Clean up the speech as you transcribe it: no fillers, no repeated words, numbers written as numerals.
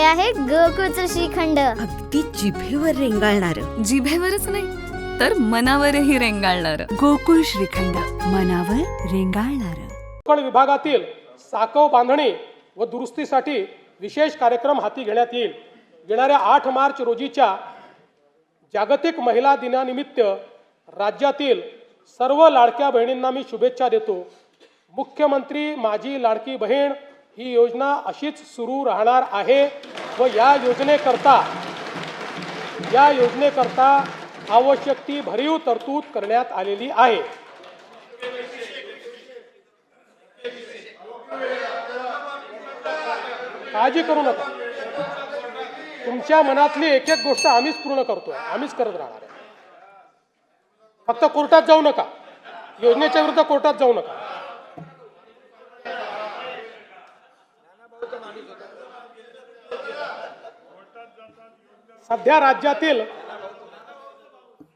आहे गोकुळचं श्रीखंड. अगदी जिभेवर रेंगाळणार. जिभेवरच नाही तर मनावरही रेंगाळणार. गोकुळ श्रीखंड, मनावर रेंगाळणार. कोकण विभागातील साकव बांधणी व दुरुस्तीसाठी विशेष कार्यक्रम हाती घेण्यात येईल. येणाऱ्या 8 मार्च रोजीच्या जागतिक महिला दिनानिमित्त राज्यातील सर्व लाडक्या बहिणींना मी शुभेच्छा देतो. मुख्यमंत्री माझी लाडकी बहीण ही योजना अशीच सुरू राहणार आहे व या योजनेकरता आवश्यक ती भरीव तरतूद करण्यात आलेली आहे. काळजी करू नका. तुमच्या मनातली एक एक गोष्ट आम्हीच पूर्ण करतोय, आम्हीच करत राहणार आहे. फक्त कोर्टात जाऊ नका, योजनेच्या विरुद्ध कोर्टात जाऊ नका. सध्या राज्यातील